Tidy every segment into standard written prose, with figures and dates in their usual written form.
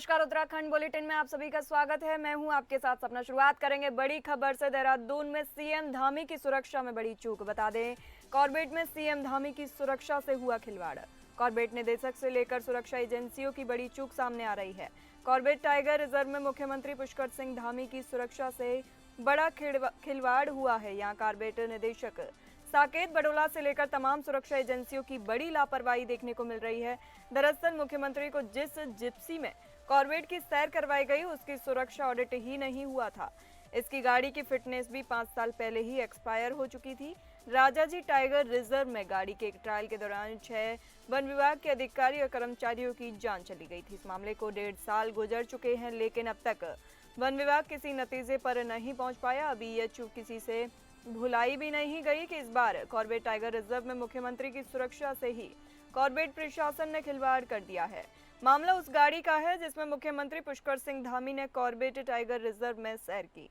नमस्कार, उत्तराखंड बुलेटिन में आप सभी का स्वागत है। मैं हूं आपके साथ सपना। शुरुआत करेंगे बड़ी खबर से। देहरादून में सीएम धामी की सुरक्षा में बड़ी चूक। बता दें, कॉर्बेट में सीएम धामी की सुरक्षा से हुआ खिलवाड़। कॉर्बेट निदेशक से लेकर सुरक्षा एजेंसियों की बड़ी चूक सामने आ रही है। कॉर्बेट टाइगर रिजर्व में मुख्यमंत्री पुष्कर सिंह धामी की सुरक्षा से बड़ा खिलवाड़ हुआ है। यहाँ कॉर्बेट निदेशक साकेत बडोला से लेकर तमाम सुरक्षा एजेंसियों की बड़ी लापरवाही देखने को मिल रही है। दरअसल मुख्यमंत्री को जिस जिप्सी में कॉर्बेट की सैर करवाई गई, उसकी सुरक्षा ऑडिट ही नहीं हुआ था। इसकी गाड़ी की फिटनेस भी 5 साल पहले ही एक्सपायर हो चुकी थी। राजाजी टाइगर रिजर्व में गाड़ी के ट्रायल के दौरान 6 वन विभाग के अधिकारी और कर्मचारियों की जान चली गई थी। इस मामले को 1.5 साल गुजर चुके हैं, लेकिन अब तक वन विभाग किसी नतीजे पर नहीं पहुंच पाया। अभी यह चूक किसी से भुलाई भी नहीं गई कि इस बार कॉर्बेट टाइगर रिजर्व में मुख्यमंत्री की सुरक्षा से ही कॉर्बेट प्रशासन ने खिलवाड़ कर दिया है। मामला उस गाड़ी का है जिसमें मुख्यमंत्री पुष्कर सिंह धामी ने कॉर्बेट टाइगर रिजर्व में सैर की।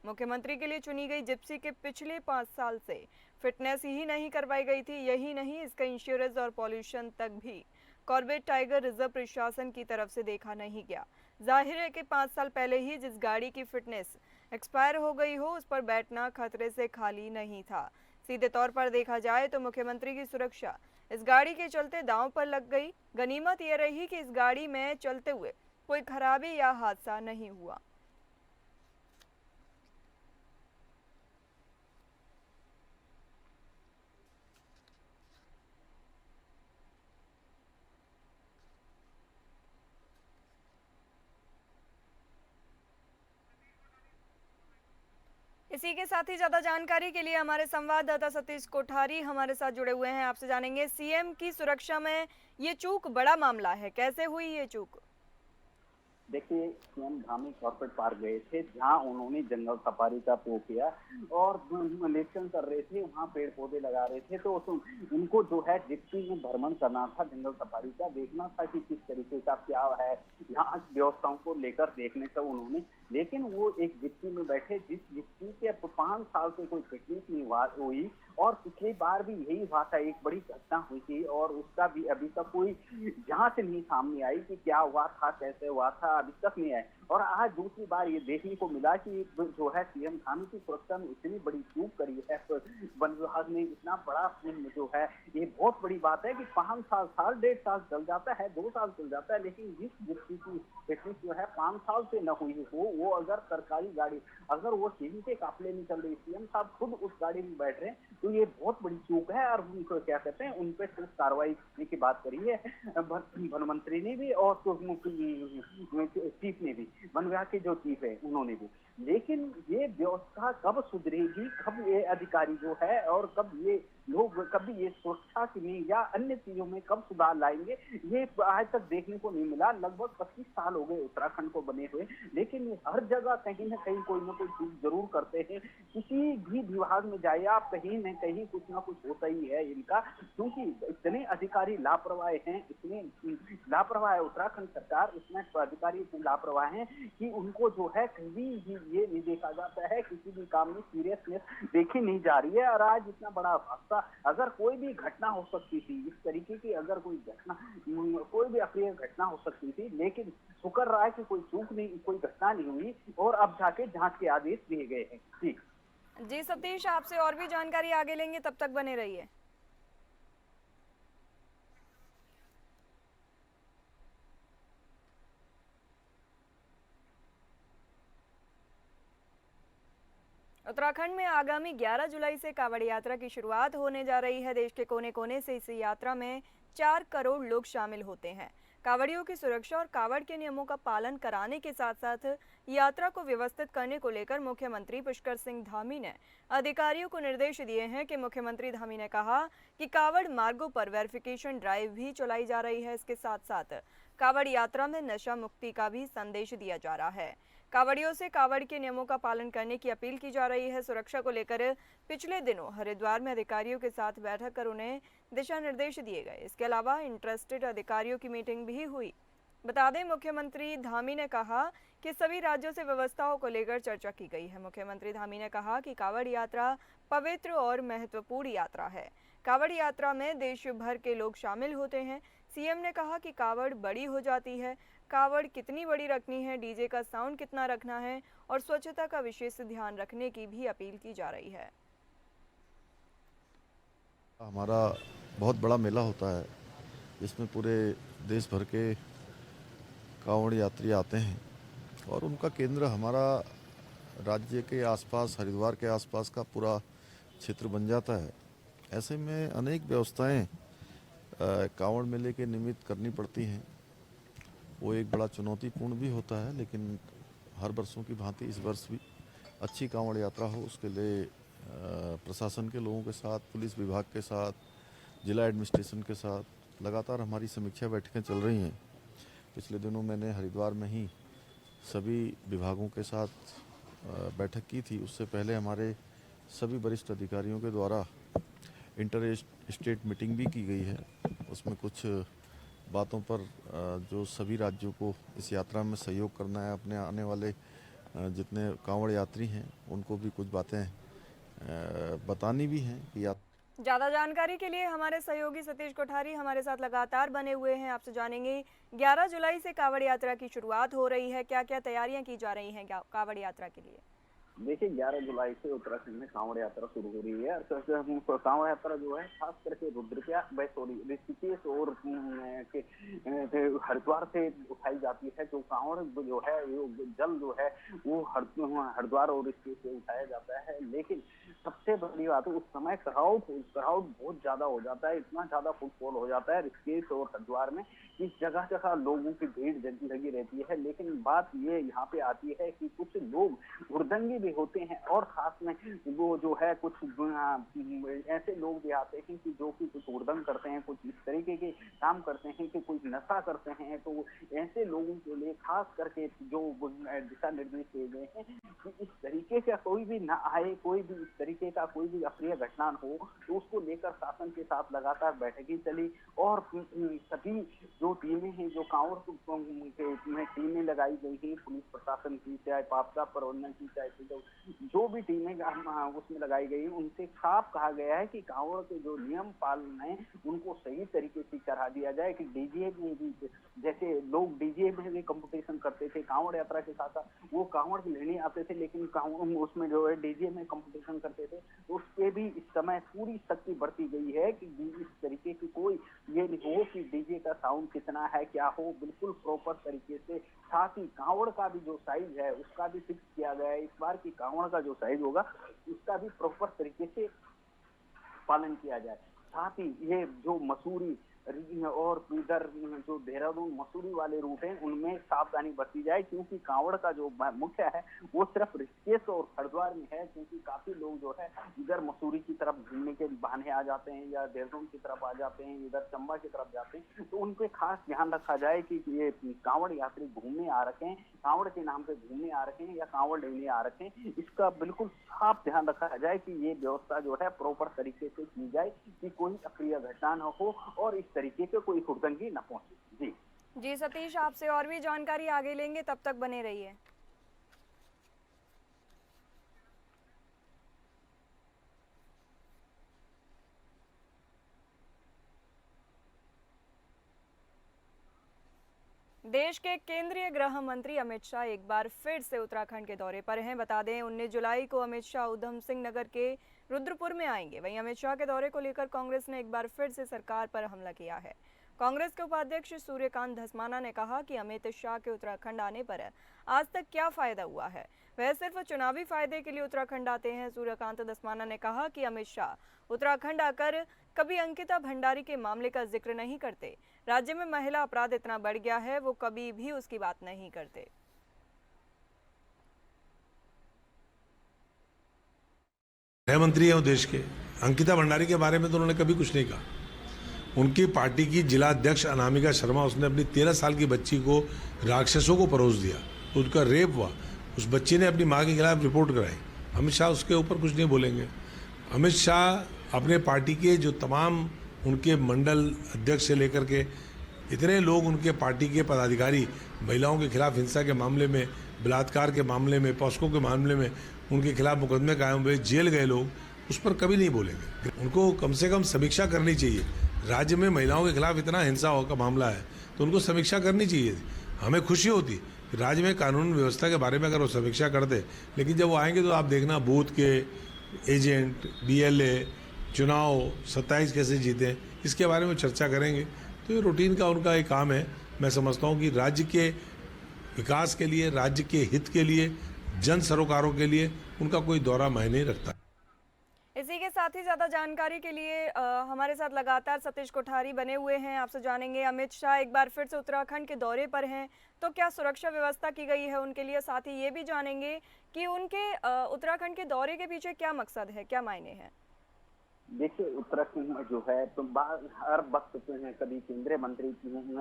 मुख्यमंत्री के लिए चुनी गई जिप्सी के पिछले 5 साल से फिटनेस ही नहीं करवाई गई थी। यही नहीं, इसका इंश्योरेंस और पॉल्यूशन तक भी कॉर्बेट टाइगर रिजर्व प्रशासन की तरफ से देखा नहीं गया। जाहिर है कि 5 साल पहले ही जिस गाड़ी की फिटनेस एक्सपायर हो गई हो, उस पर बैठना खतरे से खाली नहीं था। सीधे तौर पर देखा जाए तो मुख्यमंत्री की सुरक्षा इस गाड़ी के चलते दांव पर लग गई। गनीमत यह रही कि इस गाड़ी में चलते हुए कोई खराबी या हादसा नहीं हुआ। इसी के साथ ही ज्यादा जानकारी के लिए हमारे संवाददाता सतीश कोठारी हमारे साथ जुड़े हुए हैं। आपसे जानेंगे, सीएम की सुरक्षा में ये चूक बड़ा मामला है, कैसे हुई ये चूक? देखिए, सीएम धामी कॉर्पोरेट पार्क गए थे, जहां उन्होंने जंगल सफारी का शो किया और निरीक्षण कर रहे थे, वहां पेड़ पौधे लगा रहे थे। तो उनको जो है जिप्सी में भ्रमण करना था, जंगल सफारी का देखना था कि किस तरीके का क्या है यहाँ व्यवस्थाओं को लेकर देखने का उन्होंने। लेकिन वो एक जिप्सी में बैठे, जिस जिप्सी के 5 साल से कोई फिटनेस नहीं हुई और पिछली बार भी यही हुआ था, एक बड़ी घटना हुई थी और उसका भी अभी तक कोई जांच नहीं सामने आई कि क्या हुआ था, कैसे हुआ था, अभी तक नहीं आए। और आज दूसरी बार ये देखने को मिला कि जो है सीएम धामी की सुरक्षा में इतनी बड़ी चूक करी है वन विभाग ने, इतना बड़ा जो है ये बहुत बड़ी बात है कि 5 साल 1.5 साल चल जाता है, 2 साल चल जाता है, लेकिन जिस व्यक्ति की फिटनेस जो है 5 साल से न हुई हो, वो अगर सरकारी गाड़ी अगर वो सीधी से काफिले में चल रही, सीएम साहब खुद उस गाड़ी में बैठ रहे हैं, तो ये बहुत बड़ी चूक है। और उनको क्या कहते हैं, उन पर सिर्फ कार्रवाई करने की बात करी है वन मंत्री ने भी और चीफ ने भी, वन विभाग के जो चीफ है उन्होंने भी। लेकिन ये व्यवस्था कब सुधरेगी, कब ये अधिकारी जो है और कब ये लोग कभी ये सुरक्षा की नहीं या अन्य चीजों में कब सुधार लाएंगे, ये आज तक देखने को नहीं मिला। लगभग 25 साल हो गए उत्तराखंड को बने हुए, लेकिन हर जगह कहीं ना कहीं कोई ना कोई चीज जरूर करते हैं। किसी भी विभाग में जाए आप, कहीं न कहीं कुछ ना कुछ होता ही है इनका, क्योंकि इतने अधिकारी लापरवाह हैं, इतने लापरवाह है उत्तराखंड सरकार, इसमें अधिकारी इतने लापरवाह हैं कि उनको जो है कभी भी ये नहीं देखा जाता है, किसी भी काम में सीरियसनेस देखी नहीं जा रही है। और आज इतना बड़ा हादसा, अगर कोई भी घटना हो सकती थी इस तरीके की, अगर कोई घटना, कोई भी अप्रिय घटना हो सकती थी, लेकिन शुक्र रहा है कि कोई चूक नहीं, कोई घटना नहीं हुई और अब जाके जांच के आदेश दिए गए हैं। ठीक जी सतीश, आपसे और भी जानकारी आगे लेंगे, तब तक बने रहिए। उत्तराखंड में आगामी 11 जुलाई से कांवड़ यात्रा की शुरुआत होने जा रही है। देश के कोने कोने से इस यात्रा में 4 करोड़ लोग शामिल होते हैं। कांवड़ियों की सुरक्षा और कांवड़ के नियमों का पालन कराने के साथ साथ यात्रा को व्यवस्थित करने को लेकर मुख्यमंत्री पुष्कर सिंह धामी ने अधिकारियों को निर्देश दिए हैं। कि मुख्यमंत्री धामी ने कहा कि कांवड़ मार्गों पर वेरिफिकेशन ड्राइव भी चलाई जा रही है। इसके साथ साथ कांवड़ यात्रा में नशा मुक्ति का भी संदेश दिया जा रहा है। कांवड़ियों से कांवड़ के नियमों का पालन करने की अपील की जा रही है। सुरक्षा को लेकर पिछले दिनों हरिद्वार में अधिकारियों के साथ बैठक कर उन्हें दिशा निर्देश दिए गए। इसके अलावा इंटरेस्टेड अधिकारियों की मीटिंग भी हुई। बता दें, मुख्यमंत्री धामी ने कहा कि सभी राज्यों से व्यवस्थाओं को लेकर चर्चा की गई है। मुख्यमंत्री धामी ने कहा कि कांवड़ यात्रा पवित्र और महत्वपूर्ण यात्रा है। कांवड़ यात्रा में देश भर के लोग शामिल होते हैं। सीएम ने कहा कि कांवड़ बड़ी हो जाती है, कावड़ कितनी बड़ी रखनी है, डीजे का साउंड कितना रखना है और स्वच्छता का विशेष ध्यान रखने की भी अपील की जा रही है। हमारा बहुत बड़ा मेला होता है जिसमें पूरे देश भर के कांवड़ यात्री आते हैं और उनका केंद्र हमारा राज्य के आसपास, हरिद्वार के आसपास का पूरा क्षेत्र बन जाता है। ऐसे में अनेक व्यवस्थाएं कांवड़ मेले के निमित्त करनी पड़ती हैं। वो एक बड़ा चुनौतीपूर्ण भी होता है, लेकिन हर वर्षों की भांति इस वर्ष भी अच्छी कांवड़ यात्रा हो, उसके लिए प्रशासन के लोगों के साथ, पुलिस विभाग के साथ, जिला एडमिनिस्ट्रेशन के साथ लगातार हमारी समीक्षा बैठकें चल रही हैं। पिछले दिनों मैंने हरिद्वार में ही सभी विभागों के साथ बैठक की थी। उससे पहले हमारे सभी वरिष्ठ अधिकारियों के द्वारा इंटर स्टेट मीटिंग भी की गई है। उसमें कुछ बातों पर जो सभी राज्यों को इस यात्रा में सहयोग करना है, अपने आने वाले जितने कांवड़ यात्री हैं उनको भी कुछ बातें बतानी भी हैं कि ज्यादा जानकारी के लिए हमारे सहयोगी सतीश कोठारी हमारे साथ लगातार बने हुए हैं। आपसे जानेंगे 11 जुलाई से कांवड़ यात्रा की शुरुआत हो रही है, क्या क्या तैयारियां की जा रही हैं कांवड़ यात्रा के लिए? देखिए 11 जुलाई से उत्तराखंड में कांवड़ यात्रा शुरू हो रही है। कांवड़ यात्रा जो है खास करके ऋषिकेश और हरिद्वार से उठाई जाती है। जो कांवड़ जो है जल जो है वो हरिद्वार और ऋषिकेश से उठाया जाता है। लेकिन सबसे बड़ी बात है उस समय क्राउड बहुत ज्यादा हो जाता है, इतना ज्यादा फुटफॉल हो जाता है ऋषिकेश और हरिद्वार में कि जगह जगह लोगों की भीड़ लगी रहती है। लेकिन बात ये यहाँ पे आती है कि कुछ लोग हुड़दंगी भी होते हैं और खास में वो जो है कुछ ऐसे लोग भी आते हैं कि जो कि कुछ हुड़दंग करते हैं, कुछ इस तरीके के काम करते हैं कि कुछ नशा करते हैं। तो ऐसे लोगों के लिए खास करके जो दिशा निर्देश दिए गए हैं कि इस तरीके का कोई भी ना आए, कोई भी इस तरीके का कोई भी अप्रिय घटना हो, तो उसको लेकर शासन के साथ लगातार बैठकें चली और सभी जो टीमें हैं, जो कांवड़ में टीमें लगाई गई हैं, पुलिस प्रशासन की, चाहे आपदा प्रबंधन की, चाहे जो भी टीमें उसमें लगाई गई, उनसे साफ कहा गया है कि कांवड़ के जो नियम पालन है उनको सही तरीके से करा दिया जाए। कि डीजे में भी जैसे लोग डीजे में भी कंपटीशन करते थे कांवड़ यात्रा के साथ साथ, वो कांवड़ लेने आते थे लेकिन कांवड़ उसमें जो है डीजे में कंपटीशन करते थे, तो उसके भी इस समय पूरी सख्ती बरती गई है कि इस तरीके की कोई ये नहीं हो कि डीजे का साउंड कितना है क्या हो, बिल्कुल प्रॉपर तरीके से। साथ ही कांवड़ का भी जो साइज है उसका भी फिक्स किया गया है। इस बार की कांवड़ का जो साइज होगा उसका भी प्रॉपर तरीके से पालन किया जाए। साथ ही ये जो मसूरी और इधर जो देहरादून मसूरी वाले रूट हैं उनमें सावधानी बरती जाए, क्योंकि कांवड़ का जो मुख्य है वो सिर्फ ऋषिकेश और हरिद्वार में है। क्योंकि काफी लोग जो है इधर मसूरी की तरफ घूमने के बहाने आ जाते हैं या देहरादून की तरफ आ जाते हैं, इधर चंबा की तरफ जाते हैं, तो उन पे खास ध्यान रखा जाए कि ये कांवड़ यात्री घूमने आ रखे हैं, कांवड़ के नाम पे घूमने आ रखे हैं या कांवड़ लेने आ रखे हैं, इसका बिल्कुल साफ ध्यान रखा जाए कि ये व्यवस्था जो है प्रॉपर तरीके से की जाए कि कोई अप्रिय घटना न हो और इस तरीके से कोई हुड़दंगी न पहुंचे। जी सतीश, आपसे और भी जानकारी आगे लेंगे, तब तक बने रहिए। देश के केंद्रीय गृह मंत्री अमित शाह एक बार फिर से उत्तराखंड के दौरे पर हैं। बता दें 19 जुलाई को अमित शाह उधम सिंह नगर के रुद्रपुर में आएंगे। वहीं अमित शाह के दौरे को लेकर कांग्रेस ने एक बार फिर से सरकार पर हमला किया है। कांग्रेस के उपाध्यक्ष सूर्यकांत धस्माना ने कहा कि अमित शाह के उत्तराखंड आने पर आज तक क्या फायदा हुआ है, वह सिर्फ चुनावी फायदे के लिए उत्तराखंड आते हैं। सूर्यकांत धस्माना ने कहा कि अमित शाह उत्तराखंड आकर कभी अंकिता भंडारी के मामले का जिक्र नहीं करते। राज्य में महिला अपराध इतना बढ़ गया है, वो कभी भी उसकी बात नहीं करते। गृह मंत्री है देश के, अंकिता भंडारी के बारे में तो उन्होंने कभी कुछ नहीं कहा। उनकी पार्टी की जिला अध्यक्ष अनामिका शर्मा, उसने अपनी 13 साल की बच्ची को राक्षसों को परोस दिया, उसका रेप हुआ, उस बच्ची ने अपनी माँ के खिलाफ रिपोर्ट कराई। अमित शाह उसके ऊपर कुछ नहीं बोलेंगे। अमित शाह अपने पार्टी के जो तमाम उनके मंडल अध्यक्ष से लेकर के इतने लोग, उनके पार्टी के पदाधिकारी महिलाओं के खिलाफ हिंसा के मामले में, बलात्कार के मामले में, पॉस्को के मामले में उनके खिलाफ मुकदमे कायम हुए, जेल गए लोग, उस पर कभी नहीं बोलेंगे। उनको कम से कम समीक्षा करनी चाहिए। राज्य में महिलाओं के खिलाफ इतना हिंसा का मामला है तो उनको समीक्षा करनी चाहिए। हमें खुशी होती कि राज्य में कानून व्यवस्था के बारे में अगर वो समीक्षा करते, लेकिन जब वो आएंगे तो आप देखना बूथ के एजेंट, BLA, चुनाव 27 कैसे जीते, इसके बारे में चर्चा करेंगे। तो ये रूटीन का उनका एक काम है। मैं समझता हूँ कि राज्य के विकास के लिए, राज्य के हित के लिए, जन सरोकारों के लिए उनका कोई दौरा मायने नहीं रखता। इसी के साथ ही ज़्यादा जानकारी के लिए हमारे साथ लगातार सतीश कोठारी बने हुए हैं। आपसे जानेंगे, अमित शाह एक बार फिर से उत्तराखंड के दौरे पर हैं, तो क्या सुरक्षा व्यवस्था की गई है उनके लिए? साथ ही ये भी जानेंगे कि उनके उत्तराखंड के दौरे के पीछे क्या मकसद है, क्या मायने हैं? देखिए, उत्तराखंड में जो है तो हर वक्त जो है कभी केंद्रीय मंत्री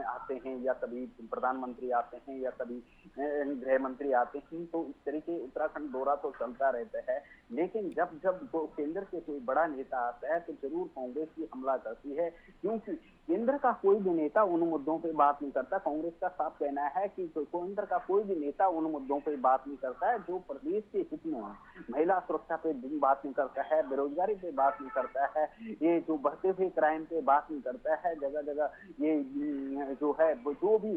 आते हैं या कभी प्रधानमंत्री आते हैं या कभी गृह मंत्री आते हैं, तो इस तरीके उत्तराखंड दौरा तो चलता रहता है। लेकिन जब जब केंद्र से कोई बड़ा नेता आता है तो जरूर कांग्रेस की हमला करती है, क्योंकि केंद्र का कोई भी नेता उन मुद्दों पे बात नहीं करता। कांग्रेस का साफ कहना है कि केंद्र का कोई भी नेता उन मुद्दों पे बात नहीं करता है जो प्रदेश के हित में है। महिला सुरक्षा पे बात नहीं करता है, बेरोजगारी पे बात नहीं करता है, ये जो बढ़ते हुए क्राइम पे बात नहीं करता है। जगह जगह ये जो है जो भी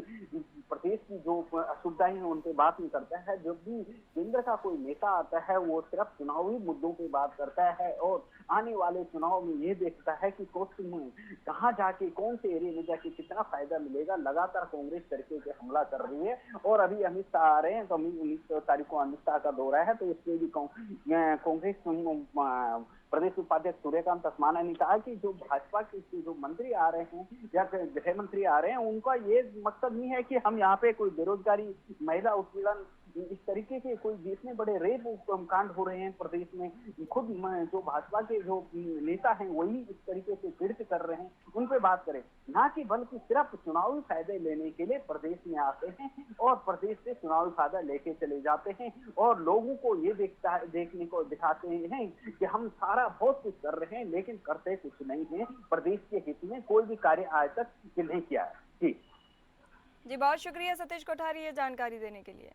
प्रदेश की जो असुविधाएं हैं उन पे बात नहीं करता है। जब भी केंद्र का कोई नेता आता है वो सिर्फ चुनावी मुद्दों पे बात करता है और आने वाले चुनाव में ये देखता है कि कहाँ जाके कौन से एरिया में जाके कितना फायदा मिलेगा। लगातार कांग्रेस तरीके से हमला कर रही है और अभी अमित शाह आ रहे हैं, तो 19 तारीख को अमित शाह का दौरा है, तो इसमें भी कांग्रेस प्रदेश उपाध्यक्ष सूर्यकांत धस्माना ने कहा कि जो भाजपा के जो मंत्री आ रहे हैं या गृह मंत्री आ रहे हैं, उनका ये मकसद नहीं है कि हम यहाँ पे कोई बेरोजगारी, महिला उत्पीड़न, इस तरीके के कोई देश में बड़े रेप कांड हो रहे हैं प्रदेश में, खुद जो भाजपा के जो नेता हैं वही इस तरीके से पीड़ित कर रहे हैं, उन पे बात करें, ना कि बल्कि सिर्फ चुनावी फायदे लेने के लिए प्रदेश में आते हैं और प्रदेश से चुनावी फायदा लेके चले जाते हैं और लोगों को ये देखने को दिखाते हैं कि हम सारा बहुत कुछ कर रहे हैं लेकिन करते कुछ नहीं है। प्रदेश के हित में कोई भी कार्य आज तक नहीं किया है। जी, बहुत शुक्रिया सतीश कोठारी ये जानकारी देने के लिए।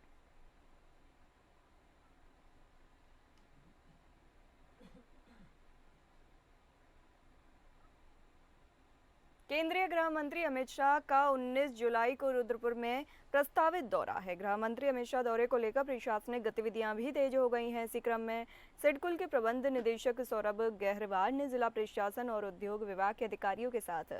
केंद्रीय गृह मंत्री अमित शाह का 19 जुलाई को रुद्रपुर में प्रस्तावित दौरा है। गृह मंत्री अमित शाह दौरे को लेकर प्रशासनिक गतिविधियां भी तेज हो गई हैं। इसी क्रम में सिडकुल के प्रबंध निदेशक सौरभ गहरवार ने जिला प्रशासन और उद्योग विभाग के अधिकारियों के साथ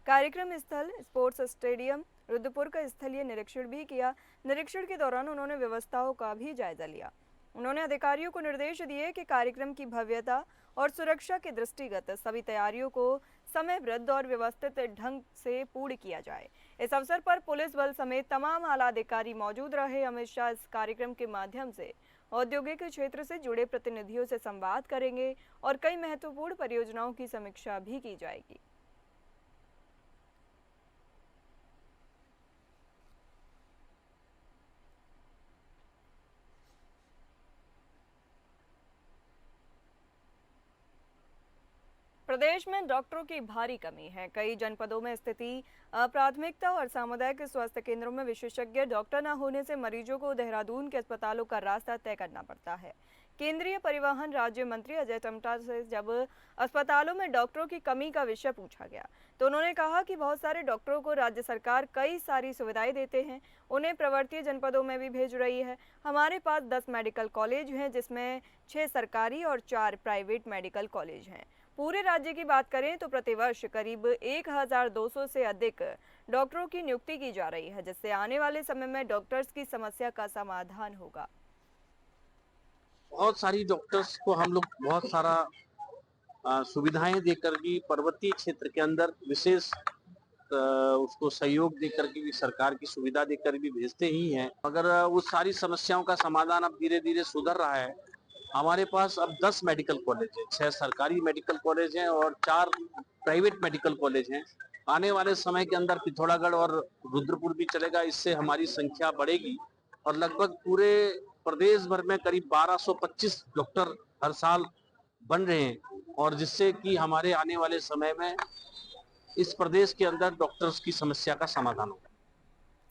कार्यक्रम स्थल स्पोर्ट्स स्टेडियम रुद्रपुर का स्थलीय निरीक्षण भी किया। निरीक्षण के दौरान उन्होंने व्यवस्थाओं का भी जायजा लिया। उन्होंने अधिकारियों को निर्देश दिए कि कार्यक्रम की भव्यता और सुरक्षा के दृष्टिगत सभी तैयारियों को समयबद्ध और व्यवस्थित ढंग से पूर्ण किया जाए। इस अवसर पर पुलिस बल समेत तमाम आला अधिकारी मौजूद रहे। अमित शाह इस कार्यक्रम के माध्यम से औद्योगिक क्षेत्र से जुड़े प्रतिनिधियों से संवाद करेंगे और कई महत्वपूर्ण परियोजनाओं की समीक्षा भी की जाएगी। प्रदेश में डॉक्टरों की भारी कमी है। कई जनपदों में स्थिति प्राथमिकता और सामुदायिक स्वास्थ्य केंद्रों में विशेषज्ञ डॉक्टर न होने से मरीजों को देहरादून के अस्पतालों का रास्ता तय करना पड़ता है। केंद्रीय परिवहन राज्य मंत्री अजय टम्टा से जब अस्पतालों में डॉक्टरों की कमी का विषय पूछा गया तो उन्होंने कहा कि बहुत सारे डॉक्टरों को राज्य सरकार कई सारी सुविधाएं देते हैं, उन्हें प्रवर्तीय जनपदों में भी भेज रही है। हमारे पास 10 मेडिकल कॉलेज हैं, जिसमें 6 सरकारी और 4 प्राइवेट मेडिकल कॉलेज हैं। पूरे राज्य की बात करें तो प्रतिवर्ष करीब 1200 से अधिक डॉक्टरों की नियुक्ति की जा रही है, जिससे आने वाले समय में डॉक्टर्स की समस्या का समाधान होगा। बहुत सारी डॉक्टर्स को हम लोग बहुत सारा सुविधाएं देकर भी पर्वतीय क्षेत्र के अंदर विशेष उसको सहयोग देकर के भी, सरकार की सुविधा देकर भी भेजते ही हैं, मगर उस सारी समस्याओं का समाधान अब धीरे धीरे सुधर रहा है। हमारे पास अब 10 मेडिकल कॉलेज है, 6 सरकारी मेडिकल कॉलेज हैं और 4 प्राइवेट मेडिकल कॉलेज हैं। आने वाले समय के अंदर पिथौरागढ़ और रुद्रपुर भी चलेगा, इससे हमारी संख्या बढ़ेगी और लगभग पूरे प्रदेश भर में करीब 1225 डॉक्टर हर साल बन रहे हैं और जिससे कि हमारे आने वाले समय में इस प्रदेश के अंदर डॉक्टर्स की समस्या का समाधान होगा।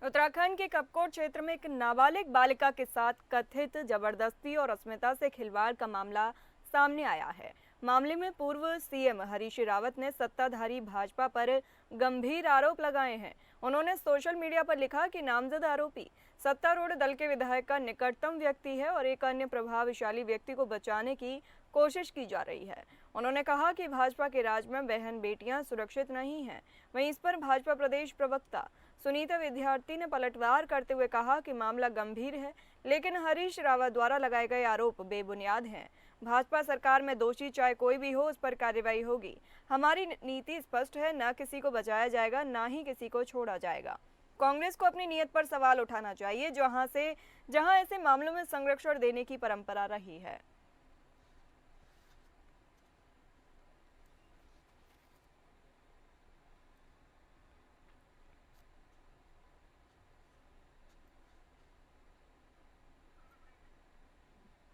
उत्तराखंड के कपकोट क्षेत्र में एक नाबालिग बालिका के साथ कथित जबरदस्ती और अस्मिता से खिलवाड़ का मामला सामने आया है। मामले में पूर्व सीएम हरीश रावत ने सत्ताधारी भाजपा पर गंभीर आरोप लगाए हैं। उन्होंने सोशल मीडिया पर लिखा कि नामजद आरोपी सत्तारूढ़ दल के विधायक का निकटतम व्यक्ति है और एक अन्य प्रभावशाली व्यक्ति को बचाने की कोशिश की जा रही है। उन्होंने कहा कि भाजपा के राज में बहन बेटियां सुरक्षित नहीं हैं। वहीं इस पर भाजपा प्रदेश प्रवक्ता सुनीता विद्यार्थी ने पलटवार करते हुए कहा कि मामला गंभीर है, लेकिन हरीश रावत द्वारा लगाए गए आरोप बेबुनियाद हैं। भाजपा सरकार में दोषी चाहे कोई भी हो, उस पर कार्रवाई होगी। हमारी नीति स्पष्ट है, न किसी को बचाया जाएगा, न ही किसी को छोड़ा जाएगा। कांग्रेस को अपनी नीयत पर सवाल उठाना चाहिए, जहां ऐसे मामलों में संरक्षण देने की परंपरा रही है।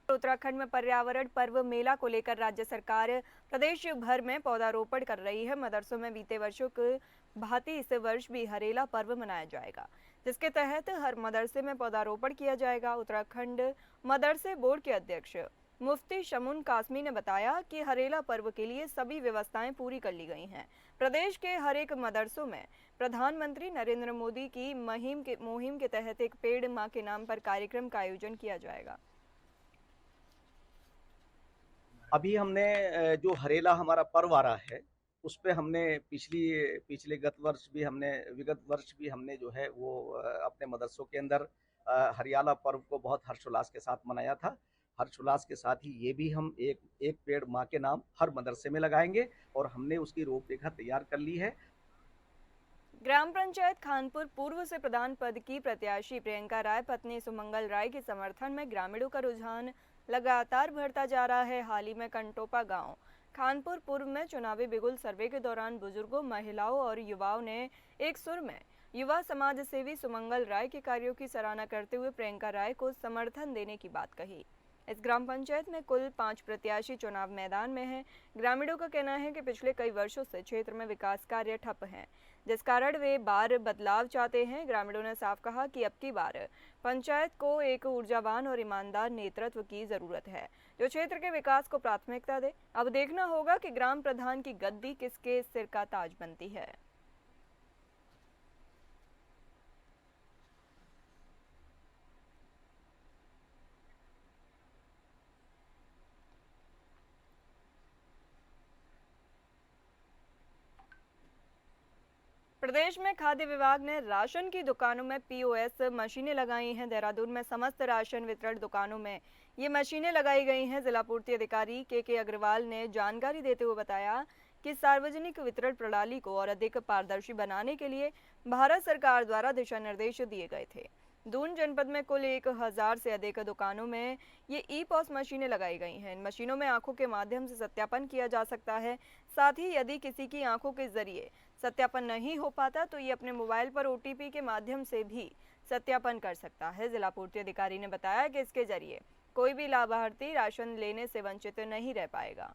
उत्तराखंड में पर्यावरण पर्व मेला को लेकर राज्य सरकार प्रदेश भर में पौधारोपण कर रही है। मदरसों में बीते वर्षों की भांति इस वर्ष भी हरेला पर्व मनाया जाएगा, जिसके तहत हर मदरसे में पौधारोपण किया जाएगा। उत्तराखंड मदरसे बोर्ड के अध्यक्ष मुफ्ती शमून कासमी ने बताया कि हरेला पर्व के लिए सभी व्यवस्थाएं पूरी कर ली गई हैं। प्रदेश के हर एक मदरसों में प्रधानमंत्री नरेंद्र मोदी की मुहिम के तहत एक पेड़ मां के नाम पर कार्यक्रम का आयोजन किया जाएगा। अभी हमने जो हरेला हमारा पर्व आ रहा है, उस पे हमने पिछले विगत वर्ष भी हमने जो है वो अपने मदरसों के अंदर हरियाला पर्व को बहुत हर्षोल्लास के साथ मनाया था। हर्षोल्लास के साथ ही ये भी हम एक पेड़ माँ के नाम हर मदरसे में लगाएंगे और हमने उसकी रूपरेखा तैयार कर ली है। ग्राम पंचायत खानपुर पूर्व से प्रधान पद की प्रत्याशी प्रियंका राय पत्नी सुमंगल राय के समर्थन में ग्रामीणों का रुझान लगातार बढ़ता जा रहा है। हाल ही में कंटोपा गांव खानपुर पूर्व में चुनावी बिगुल सर्वे के दौरान बुजुर्गों, महिलाओं और युवाओं ने एक सुर में युवा समाज सेवी सुमंगल राय के कार्यों की सराहना करते हुए प्रियंका राय को समर्थन देने की बात कही। इस ग्राम पंचायत में कुल 5 प्रत्याशी चुनाव मैदान में हैं। ग्रामीणों का कहना है कि पिछले कई वर्षों से क्षेत्र में विकास कार्य ठप हैं, जिस कारण वे बार बदलाव चाहते हैं। ग्रामीणों ने साफ कहा कि अब की बार पंचायत को एक ऊर्जावान और ईमानदार नेतृत्व की जरूरत है, जो क्षेत्र के विकास को प्राथमिकता दे। अब देखना होगा कि ग्राम प्रधान की गद्दी किसके सिर का ताज बनती है। प्रदेश में खाद्य विभाग ने राशन की दुकानों में पीओएस मशीनें लगाई हैं। देहरादून में समस्त राशन वितरण दुकानों में ये मशीनें लगाई गई हैं। जिला पूर्ति अधिकारी के अग्रवाल ने जानकारी देते हुए बताया कि सार्वजनिक वितरण प्रणाली को और अधिक पारदर्शी बनाने के लिए भारत सरकार द्वारा दिशा निर्देश दिए गए थे। दून जनपद में कुल 1000 से अधिक दुकानों में ये ई-पॉस मशीनें लगाई गई हैं। इन मशीनों में आंखों के माध्यम से सत्यापन किया जा सकता है। साथ ही यदि किसी की आंखों के जरिए सत्यापन नहीं हो पाता तो ये अपने मोबाइल पर ओटीपी के माध्यम से भी सत्यापन कर सकता है। जिला पूर्ति अधिकारी ने बताया कि इसके जरिए कोई भी लाभार्थी राशन लेने से वंचित नहीं रह पाएगा।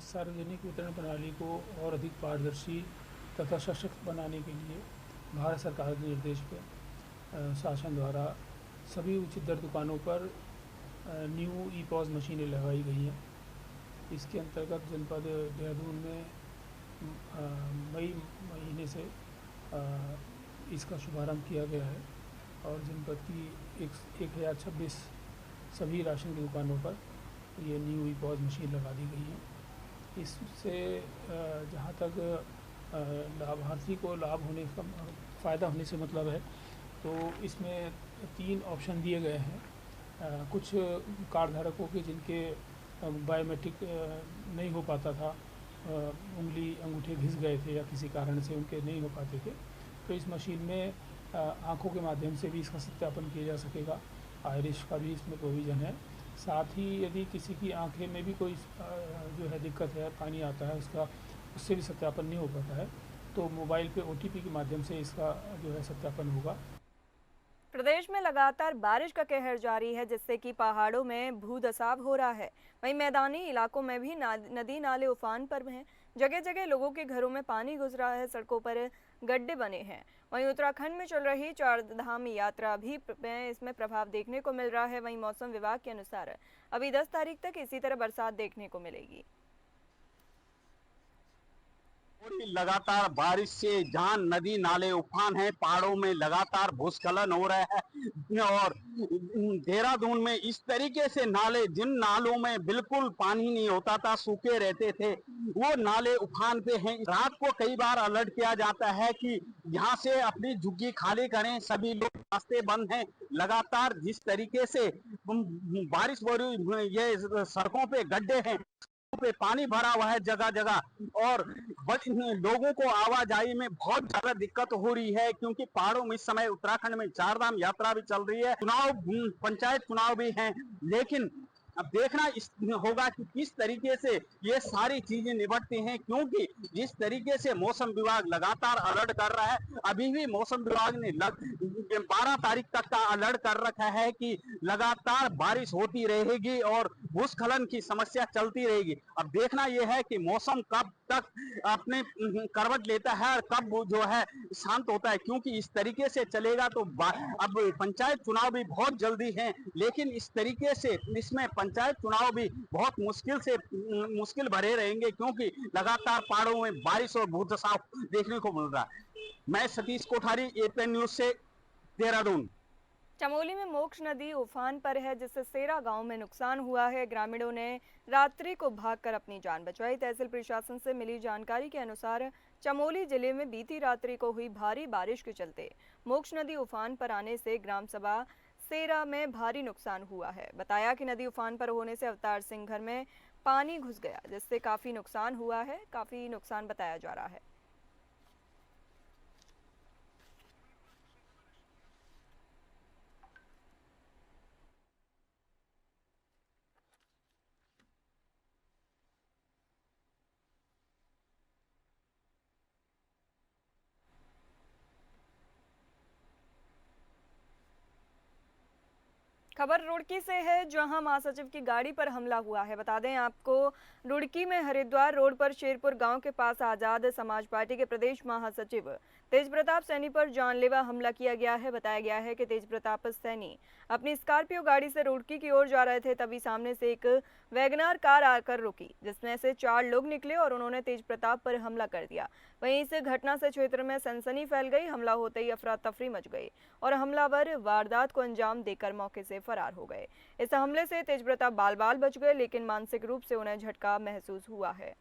सार्वजनिक वितरण प्रणाली को और अधिक पारदर्शी तथा सशक्त बनाने के लिए भारत सरकार के निर्देश पर शासन द्वारा सभी उचित दर दुकानों पर न्यू ई-पॉस मशीनें लगाई गई हैं। इसके अंतर्गत जनपद देहरादून में मई महीने से इसका शुभारंभ किया गया है और जनपद की 1026 सभी राशन की दुकानों पर ये न्यू ई-पॉस मशीन लगा दी गई है। इससे जहाँ तक लाभार्थी को लाभ होने का फ़ायदा होने से मतलब है, तो इसमें 3 ऑप्शन दिए गए हैं। कुछ कार्ड धारकों के जिनके बायोमेट्रिक नहीं हो पाता था, अंगूठे घिस गए थे या किसी कारण से उनके नहीं हो पाते थे, तो इस मशीन में आँखों के माध्यम से भी इसका सत्यापन किया जा सकेगा। आयरिश का भी इसमें प्रोविज़न है। साथ ही यदि किसी की आंखें में भी कोई जो है दिक्कत है, पानी आता है उससे भी सत्यापन नहीं हो पाता है, तो मोबाइल पे ओटीपी के माध्यम से इसका जो है सत्यापन होगा। प्रदेश में लगातार बारिश का कहर जारी है, जिससे कि पहाड़ों में भूधसाव हो रहा है। वहीं मैदानी इलाकों में भी नदी नाले उफान पर हैं। जगह जगह लोगों के घरों में पानी घुस रहा है। सड़कों पर गड्ढे बने हैं। वहीं उत्तराखंड में चल रही चार धाम यात्रा भी इसमें प्रभाव देखने को मिल रहा है। वहीं मौसम विभाग के अनुसार अभी 10 तारीख तक इसी तरह बरसात देखने को मिलेगी। लगातार बारिश से जहां नदी नाले उफान है, पहाड़ों में लगातार भूस्खलन हो रहा है और देहरादून में इस तरीके से नाले, जिन नालों में बिल्कुल पानी नहीं होता था, सूखे रहते थे, वो नाले उफान पे हैं। रात को कई बार अलर्ट किया जाता है कि यहाँ से अपनी झुग्गी खाली करें, सभी लोग, रास्ते बंद हैं। लगातार जिस तरीके से बारिश हो रही, ये सड़कों पे गड्ढे हैं, पे पानी भरा हुआ है जगह जगह और लोगों को आवाजाही में बहुत ज्यादा दिक्कत हो रही है, क्योंकि पहाड़ों में इस समय उत्तराखंड में चार धाम यात्रा भी चल रही है, पंचायत चुनाव भी हैं, लेकिन अब देखना होगा कि किस तरीके से ये सारी चीजें निपटती हैं, क्योंकि जिस तरीके से मौसम विभाग लगातार अलर्ट कर रहा है, अभी भी मौसम विभाग ने 12 तारीख तक का अलर्ट कर रखा है कि लगातार बारिश होती रहेगी और भूस्खलन की समस्या चलती रहेगी। अब देखना यह है कि मौसम कब तक अपने करवट लेता है और कब वो जो है शांत होता है, क्योंकि इस तरीके से चलेगा तो अब पंचायत चुनाव भी बहुत जल्दी हैं, लेकिन इस तरीके से इसमें पंचायत चुनाव भी बहुत मुश्किल भरे रहेंगे, क्योंकि लगातार पहाड़ों में बारिश और भूस्खलन देखने को मिल रहा है। मैं सतीश कोठारी, एपीएन न्यूज से, देहरादून। चमोली में मोक्ष नदी उफान पर है, जिससे सेरा गांव में नुकसान हुआ है। ग्रामीणों ने रात्रि को भागकर अपनी जान बचाई। तहसील प्रशासन से मिली जानकारी के अनुसार चमोली जिले में बीती रात्रि को हुई भारी बारिश के चलते मोक्ष नदी उफान पर आने से ग्राम सभा सेरा में भारी नुकसान हुआ है। बताया कि नदी उफान पर होने से अवतार सिंह घर में पानी घुस गया, जिससे काफी नुकसान हुआ है। काफी नुकसान बताया जा रहा है। खबर रुड़की से है, जहां महासचिव की गाड़ी पर हमला हुआ है। बता दें आपको, रुड़की में हरिद्वार रोड पर शेरपुर गांव के पास आजाद समाज पार्टी के प्रदेश महासचिव तेज प्रताप सैनी पर जानलेवा हमला किया गया है। बताया गया है कि तेज प्रताप सैनी अपनी स्कॉर्पियो गाड़ी से रुड़की की ओर जा रहे थे, तभी सामने से एक वैगनार कार आकर रुकी, जिसमें से 4 लोग निकले और उन्होंने तेज प्रताप पर हमला कर दिया। वहीं इस घटना से क्षेत्र में सनसनी फैल गई। हमला होते ही अफरा तफरी मच गई और हमलावर वारदात को अंजाम देकर मौके से फरार हो गए। इस हमले से तेज प्रताप बाल बाल बच गए, लेकिन मानसिक रूप से उन्हें झटका महसूस हुआ है।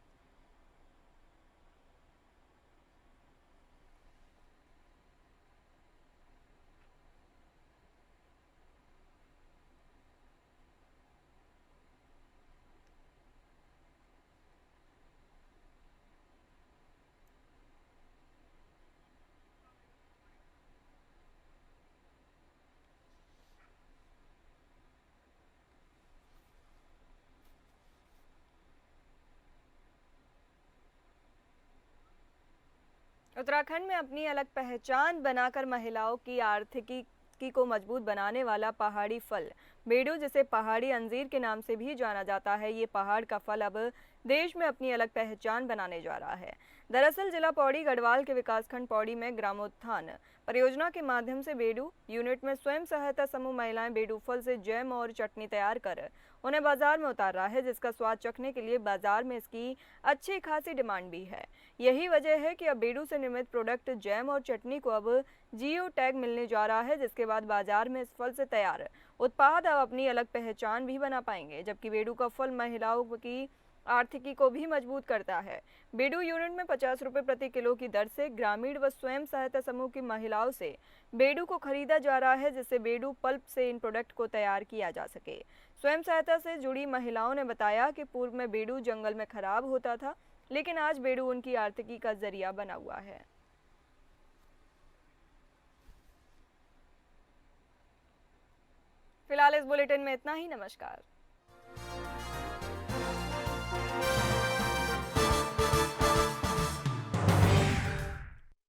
उत्तराखंड में अपनी अलग पहचान बनाकर महिलाओं की आर्थिकी को मजबूत बनाने वाला पहाड़ी फल बेडू, जिसे पहाड़ी अंजीर के नाम से भी जाना जाता है, ये पहाड़ का फल अब देश में अपनी अलग पहचान बनाने जा रहा है। दरअसल जिला पौड़ी गढ़वाल के विकासखंड पौड़ी में ग्रामोत्थान परियोजना के माध्यम से बेडू यूनिट में स्वयं सहायता समूह महिलाएं बेडू फल से जैम और चटनी तैयार कर उन्हें बाजार में उतार रहा है, जिसका स्वाद चखने के लिए बाजार में इसकी अच्छी खासी डिमांड भी है। यही वजह है कि अब बेडू से निर्मित प्रोडक्ट जैम और चटनी को अब जियो टैग मिलने जा रहा है, जिसके बाद बाजार में इस फल से तैयार उत्पाद अब अपनी अलग पहचान भी बना पाएंगे। जबकि बेडू का फल महिलाओं की आर्थिकी को भी मजबूत करता है। बेडू यूनिट में 50 रुपये प्रति किलो की दर से ग्रामीण व स्वयं सहायता समूह की महिलाओं से बेडू को खरीदा जा रहा है, जिससे बेडू पल्प से इन प्रोडक्ट को तैयार किया जा सके। स्वयं सहायता से जुड़ी महिलाओं ने बताया कि पूर्व में बेडू जंगल में खराब होता था, लेकिन आज बेडू उनकी आर्थिकी का जरिया बना हुआ है। फिलहाल इस बुलेटिन में इतना ही। नमस्कार।